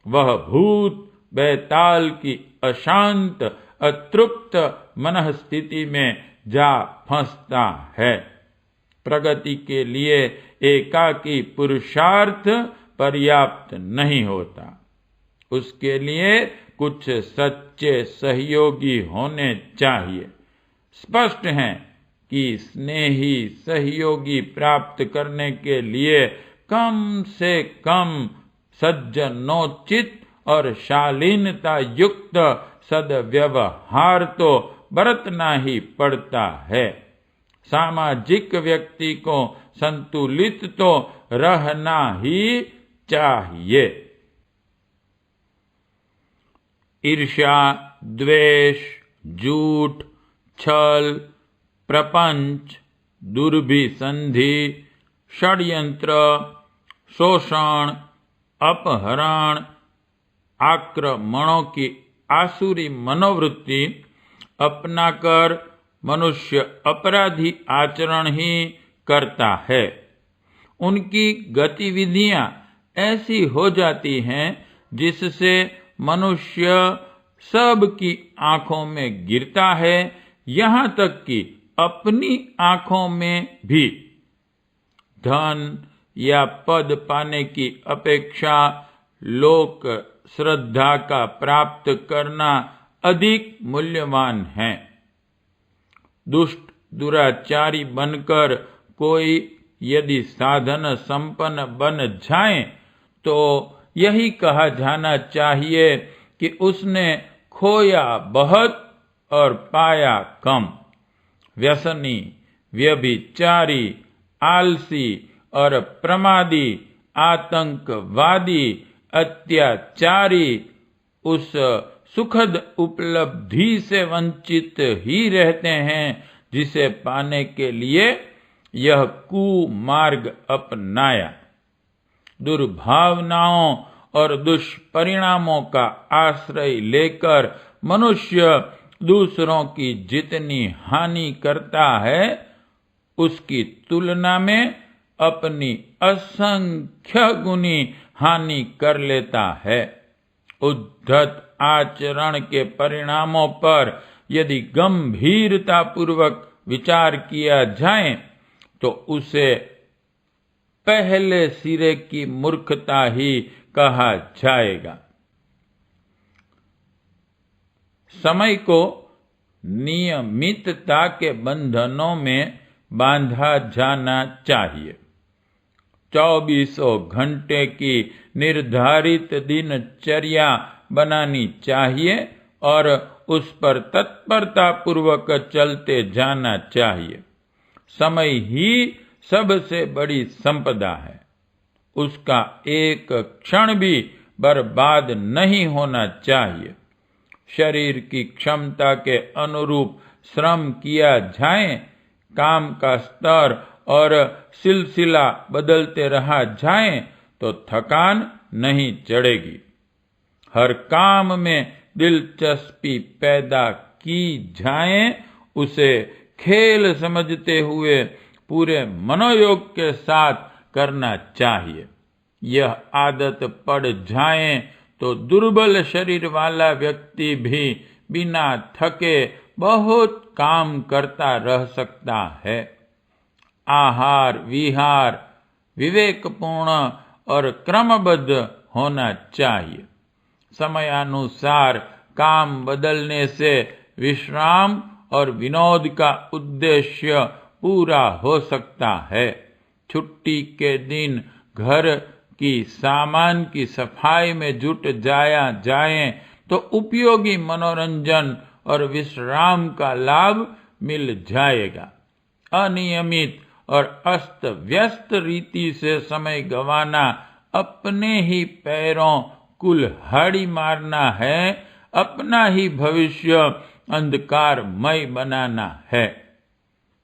वह भूत बैताल की अशांत अतृप्त मनस्थिति में जा फंसता है। प्रगति के लिए एकाकी पुरुषार्थ पर्याप्त नहीं होता, उसके लिए कुछ सच्चे सहयोगी होने चाहिए। स्पष्ट है कि स्नेही सहयोगी प्राप्त करने के लिए कम से कम सज्जनोचित और शालीनता युक्त सद्व्यवहार तो बरतना ही पड़ता है। सामाजिक व्यक्ति को संतुलित तो रहना ही चाहिए। ईर्ष्या, द्वेष, झूठ, छल, प्रपंच, दुर्भिसंधि, षड्यंत्र, शोषण, अपहरण, आक्रमणों की आसुरी मनोवृत्ति अपनाकर मनुष्य अपराधी आचरण ही करता है। उनकी गतिविधियां ऐसी हो जाती हैं जिससे मनुष्य सबकी आंखों में गिरता है, यहाँ तक कि अपनी आंखों में भी। धन या पद पाने की अपेक्षा लोक श्रद्धा का प्राप्त करना अधिक मूल्यवान है। दुष्ट दुराचारी बनकर कोई यदि साधन संपन्न बन जाए तो यही कहा जाना चाहिए कि उसने खोया बहुत और पाया कम। व्यसनी, व्यभिचारी, आलसी और प्रमादी, आतंकवादी, अत्याचारी उस सुखद उपलब्धि से वंचित ही रहते हैं जिसे पाने के लिए यह कुमार्ग अपनाया। दुर्भावनाओं और दुष्परिणामों का आश्रय लेकर मनुष्य दूसरों की जितनी हानि करता है उसकी तुलना में अपनी असंख्य गुनी हानि कर लेता है। उद्धत आचरण के परिणामों पर यदि गंभीरता पूर्वक विचार किया जाए तो उसे पहले सिरे की मूर्खता ही कहा जाएगा। समय को नियमितता के बंधनों में बांधा जाना चाहिए। 24 घंटे की निर्धारित दिनचर्या बनानी चाहिए और उस पर तत्परता पूर्वक चलते जाना चाहिए। समय ही सबसे बड़ी संपदा है, उसका एक क्षण भी बर्बाद नहीं होना चाहिए। शरीर की क्षमता के अनुरूप श्रम किया जाए, काम का स्तर और सिलसिला बदलते रहा जाए तो थकान नहीं चढ़ेगी। हर काम में दिलचस्पी पैदा की जाए, उसे खेल समझते हुए पूरे मनोयोग के साथ करना चाहिए। यह आदत पड़ जाए तो दुर्बल शरीर वाला व्यक्ति भी बिना थके बहुत काम करता रह सकता है। आहार विहार विवेकपूर्ण और क्रमबद्ध होना चाहिए। समयानुसार काम बदलने से विश्राम और विनोद का उद्देश्य पूरा हो सकता है। छुट्टी के दिन घर कि सामान की सफाई में जुट जाया जाए तो उपयोगी मनोरंजन और विश्राम का लाभ मिल जाएगा। अनियमित और अस्त व्यस्त रीति से समय गंवाना अपने ही पैरों कुल्हाड़ी मारना है, अपना ही भविष्य अंधकारमय बनाना है।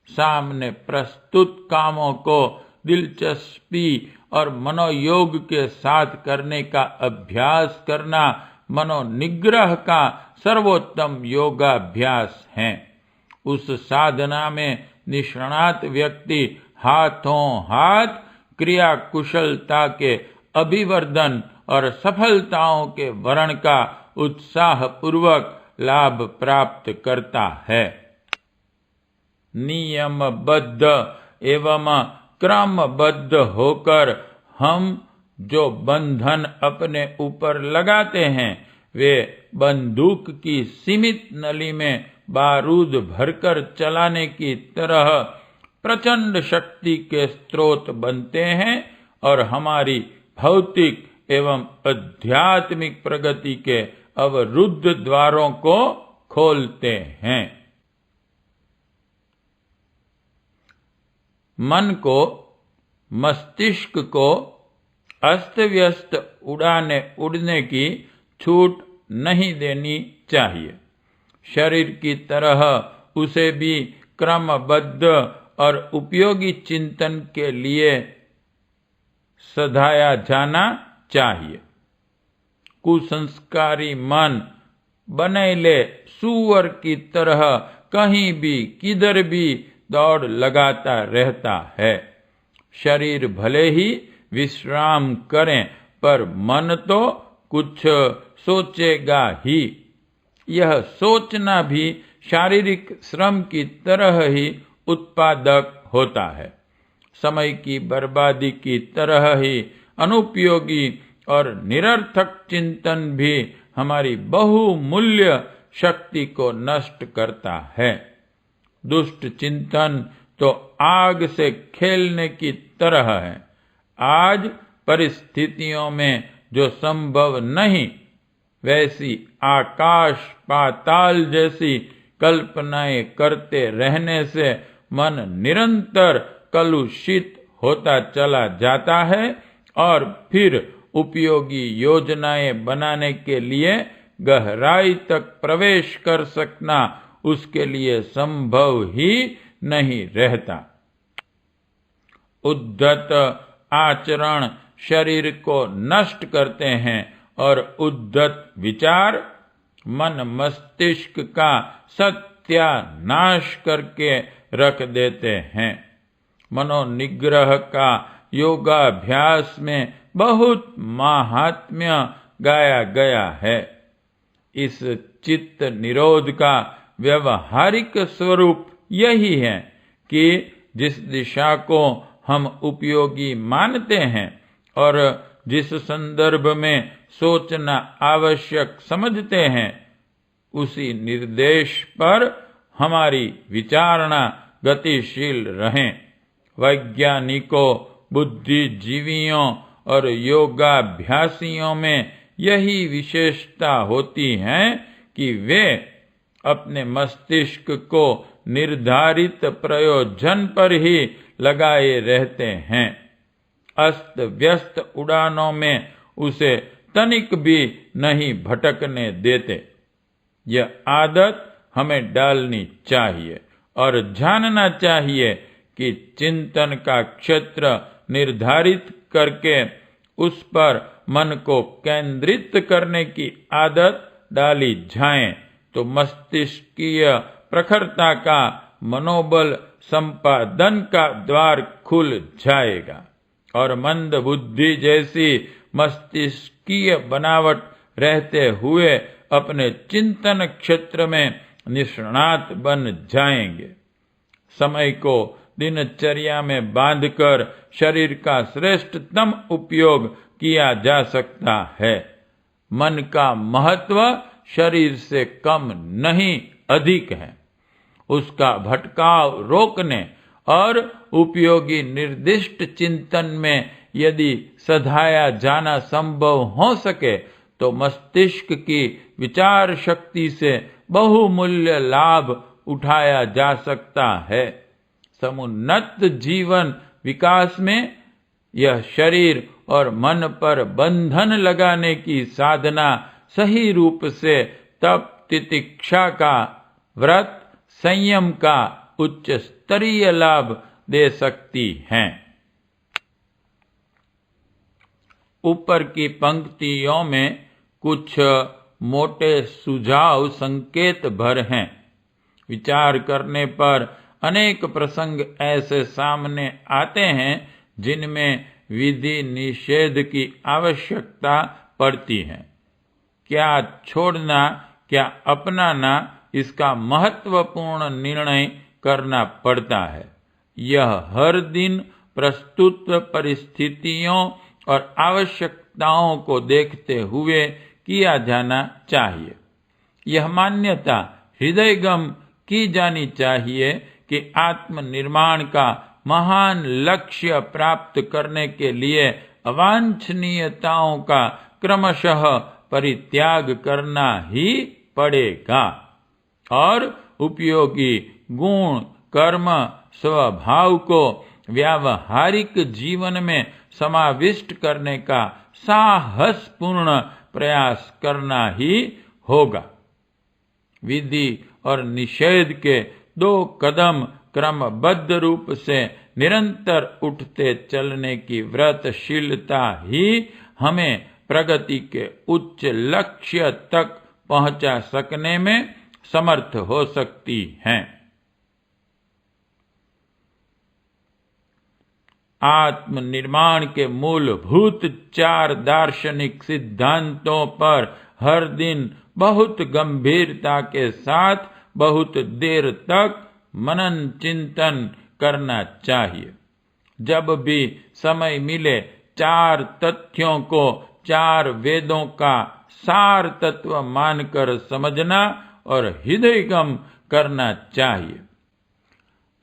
सामने प्रस्तुत कामों को दिलचस्पी और मनोयोग के साथ करने का अभ्यास करना मनोनिग्रह का सर्वोत्तम योगाभ्यास है। उस साधना में निष्णात व्यक्ति हाथों हाथ क्रिया कुशलता के अभिवर्धन और सफलताओं के वर्ण का उत्साह पूर्वक लाभ प्राप्त करता है। नियमबद्ध एवं क्रमबद्ध होकर हम जो बंधन अपने ऊपर लगाते हैं वे बंदूक की सीमित नली में बारूद भरकर चलाने की तरह प्रचंड शक्ति के स्रोत बनते हैं और हमारी भौतिक एवं आध्यात्मिक प्रगति के अवरुद्ध द्वारों को खोलते हैं। मन को, मस्तिष्क को अस्त व्यस्त उड़ने की छूट नहीं देनी चाहिए। शरीर की तरह उसे भी क्रमबद्ध और उपयोगी चिंतन के लिए सधाया जाना चाहिए। कुसंस्कारी मन बनेले सूअर की तरह कहीं भी किधर भी दौड़ लगाता रहता है। शरीर भले ही विश्राम करें पर मन तो कुछ सोचेगा ही। यह सोचना भी शारीरिक श्रम की तरह ही उत्पादक होता है। समय की बर्बादी की तरह ही अनुपयोगी और निरर्थक चिंतन भी हमारी बहुमूल्य शक्ति को नष्ट करता है। दुष्ट चिंतन तो आग से खेलने की तरह है। आज परिस्थितियों में जो संभव नहीं वैसी आकाश पाताल जैसी कल्पनाएं करते रहने से मन निरंतर कलुषित होता चला जाता है और फिर उपयोगी योजनाएं बनाने के लिए गहराई तक प्रवेश कर सकना उसके लिए संभव ही नहीं रहता। उद्धत आचरण शरीर को नष्ट करते हैं और उद्धत विचार मन मस्तिष्क का सत्यानाश करके रख देते हैं। मनोनिग्रह का योगाभ्यास में बहुत महात्म्य गाया गया है। इस चित्त निरोध का व्यवहारिक स्वरूप यही है कि जिस दिशा को हम उपयोगी मानते हैं और जिस संदर्भ में सोचना आवश्यक समझते हैं उसी निर्देश पर हमारी विचारणा गतिशील रहें। वैज्ञानिकों, बुद्धिजीवियों और योगाभ्यासियों में यही विशेषता होती है कि वे अपने मस्तिष्क को निर्धारित प्रयोजन पर ही लगाए रहते हैं। अस्त व्यस्त उड़ानों में उसे तनिक भी नहीं भटकने देते। यह आदत हमें डालनी चाहिए और जानना चाहिए कि चिंतन का क्षेत्र निर्धारित करके उस पर मन को केंद्रित करने की आदत डाली जाए तो मस्तिष्कीय प्रखरता का मनोबल संपादन का द्वार खुल जाएगा और मंद बुद्धि जैसी मस्तिष्कीय बनावट रहते हुए अपने चिंतन क्षेत्र में निष्णात बन जाएंगे। समय को दिनचर्या में बांधकर शरीर का श्रेष्ठतम उपयोग किया जा सकता है। मन का महत्व शरीर से कम नहीं अधिक है। उसका भटकाव रोकने और उपयोगी निर्दिष्ट चिंतन में यदि सधाया जाना संभव हो सके तो मस्तिष्क की विचार शक्ति से बहुमूल्य लाभ उठाया जा सकता है। समुन्नत जीवन विकास में यह शरीर और मन पर बंधन लगाने की साधना सही रूप से तप, तितिक्षा का व्रत, संयम का उच्च स्तरीय लाभ दे सकती हैं। ऊपर की पंक्तियों में कुछ मोटे सुझाव संकेत भर हैं। विचार करने पर अनेक प्रसंग ऐसे सामने आते हैं जिनमें विधि निषेध की आवश्यकता पड़ती है। क्या छोड़ना, क्या अपनाना, इसका महत्वपूर्ण निर्णय करना पड़ता है। यह हर दिन प्रस्तुत परिस्थितियों और आवश्यकताओं को देखते हुए किया जाना चाहिए। यह मान्यता हृदयगम की जानी चाहिए कि आत्मनिर्माण का महान लक्ष्य प्राप्त करने के लिए अवांछनीयताओं का क्रमशः परित्याग करना ही पड़ेगा और उपयोगी गुण, कर्म, स्वभाव को व्यावहारिक जीवन में समाविष्ट करने का साहसपूर्ण प्रयास करना ही होगा। विधि और निषेध के दो कदम क्रमबद्ध रूप से निरंतर उठते चलने की व्रतशीलता ही हमें प्रगति के उच्च लक्ष्य तक पहुंचा सकने में समर्थ हो सकती है। आत्मनिर्माण के मूलभूत 4 दार्शनिक सिद्धांतों पर हर दिन बहुत गंभीरता के साथ बहुत देर तक मनन चिंतन करना चाहिए। जब भी समय मिले 4 तथ्यों को 4 वेदों का सार तत्व मानकर समझना और हृदयगम करना चाहिए।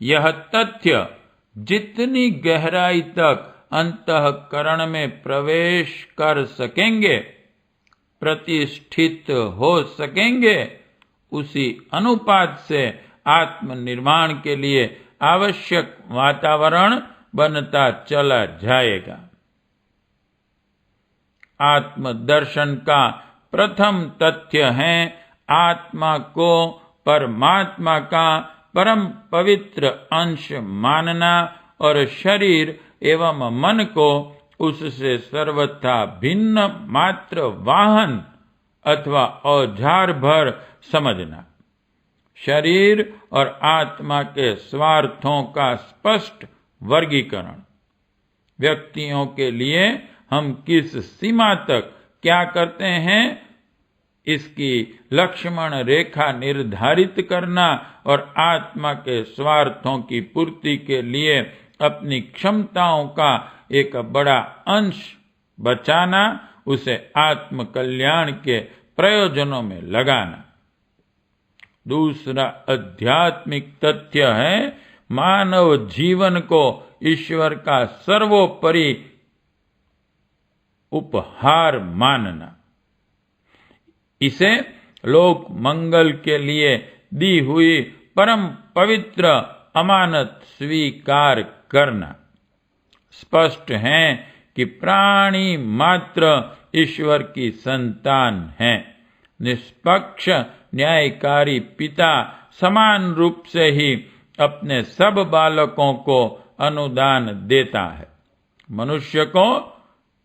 यह तथ्य जितनी गहराई तक अंतःकरण में प्रवेश कर सकेंगे, प्रतिष्ठित हो सकेंगे, उसी अनुपात से आत्मनिर्माण के लिए आवश्यक वातावरण बनता चला जाएगा। आत्मदर्शन का प्रथम तथ्य है आत्मा को परमात्मा का परम पवित्र अंश मानना और शरीर एवं मन को उससे सर्वथा भिन्न मात्र वाहन अथवा औजार भर समझना। शरीर और आत्मा के स्वार्थों का स्पष्ट वर्गीकरण। व्यक्तियों के लिए हम किस सीमा तक क्या करते हैं, इसकी लक्ष्मण रेखा निर्धारित करना और आत्मा के स्वार्थों की पूर्ति के लिए अपनी क्षमताओं का एक बड़ा अंश बचाना, उसे आत्म कल्याण के प्रयोजनों में लगाना। दूसरा आध्यात्मिक तथ्य है मानव जीवन को ईश्वर का सर्वोपरि उपहार मानना। इसे लोक मंगल के लिए दी हुई परम पवित्र अमानत स्वीकार करना। स्पष्ट है कि प्राणी मात्र ईश्वर की संतान है। निष्पक्ष न्यायकारी पिता समान रूप से ही अपने सब बालकों को अनुदान देता है। मनुष्य को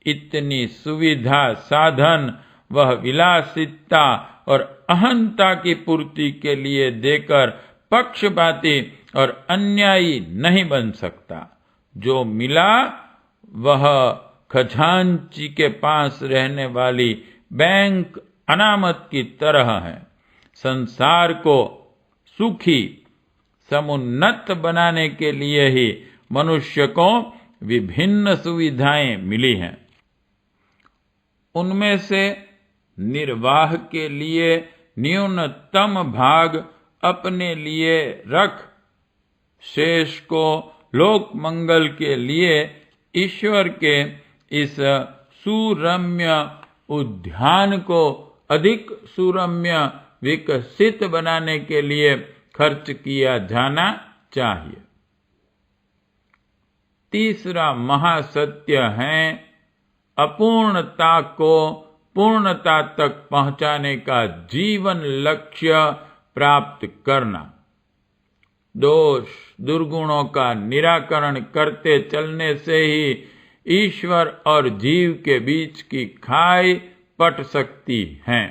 इतनी सुविधा, साधन, वह विलासिता और अहंता की पूर्ति के लिए देकर पक्षपाती और अन्यायी नहीं बन सकता। जो मिला वह खजांची के पास रहने वाली बैंक अनामत की तरह है। संसार को सुखी, समुन्नत बनाने के लिए ही मनुष्य को विभिन्न सुविधाएं मिली हैं। उनमें से निर्वाह के लिए न्यूनतम भाग अपने लिए रख, शेष को लोक मंगल के लिए ईश्वर के इस सुरम्य उद्यान को अधिक सुरम्य विकसित बनाने के लिए खर्च किया जाना चाहिए। तीसरा महासत्य है अपूर्णता को पूर्णता तक पहुंचाने का जीवन लक्ष्य प्राप्त करना। दोष दुर्गुणों का निराकरण करते चलने से ही ईश्वर और जीव के बीच की खाई पट सकती है।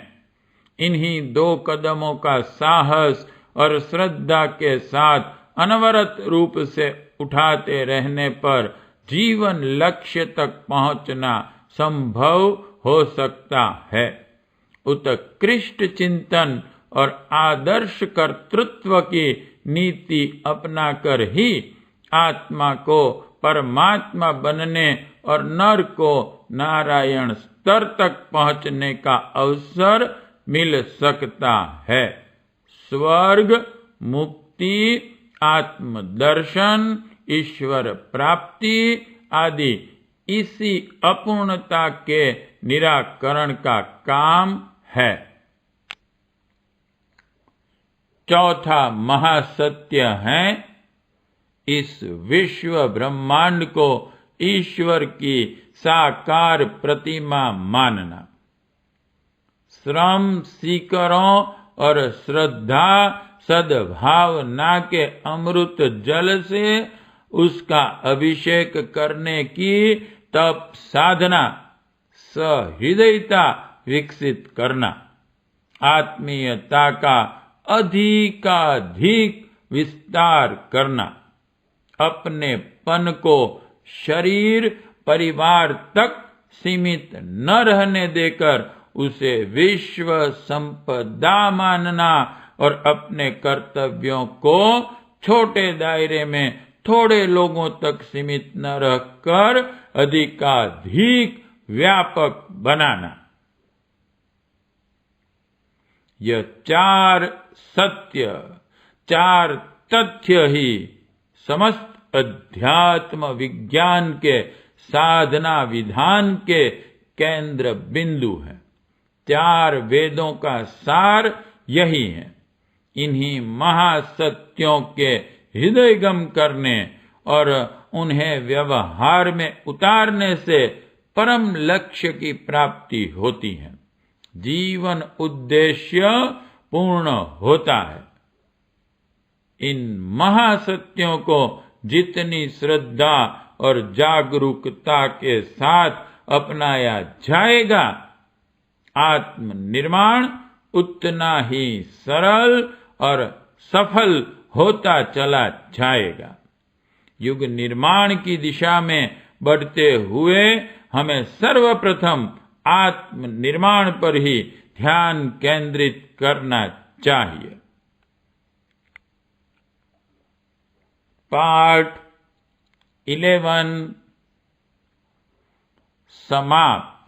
इन्हीं 2 कदमों का साहस और श्रद्धा के साथ अनवरत रूप से उठाते रहने पर जीवन लक्ष्य तक पहुंचना संभव हो सकता है। उत्कृष्ट चिंतन और आदर्श कर्तृत्व की नीति अपनाकर ही आत्मा को परमात्मा बनने और नर को नारायण स्तर तक पहुंचने का अवसर मिल सकता है। स्वर्ग, मुक्ति, आत्मदर्शन, ईश्वर प्राप्ति आदि इसी अपूर्णता के निराकरण का काम है। चौथा महासत्य है इस विश्व ब्रह्मांड को ईश्वर की साकार प्रतिमा मानना। श्रम सीकरों और श्रद्धा सद्भावना के अमृत जल से उसका अभिषेक करने की तप साधना, सहृदयता विकसित करना, आत्मीयता का अधिकाधिक विस्तार करना, अपने पन को शरीर परिवार तक सीमित न रहने देकर उसे विश्व संपदा मानना और अपने कर्तव्यों को छोटे दायरे में थोड़े लोगों तक सीमित न रहकर अधिकाधिक व्यापक बनाना। यह 4 सत्य, 4 तथ्य ही समस्त अध्यात्म विज्ञान के साधना विधान के केंद्र बिंदु है। 4 वेदों का सार यही है। इन्हीं महासत्यों के हृदयगम करने और उन्हें व्यवहार में उतारने से परम लक्ष्य की प्राप्ति होती है, जीवन उद्देश्य पूर्ण होता है। इन महासत्यों को जितनी श्रद्धा और जागरूकता के साथ अपनाया जाएगा, आत्मनिर्माण उतना ही सरल और सफल होता चला जाएगा। युग निर्माण की दिशा में बढ़ते हुए हमें सर्वप्रथम आत्मनिर्माण पर ही ध्यान केंद्रित करना चाहिए। पाठ 11 समाप्त।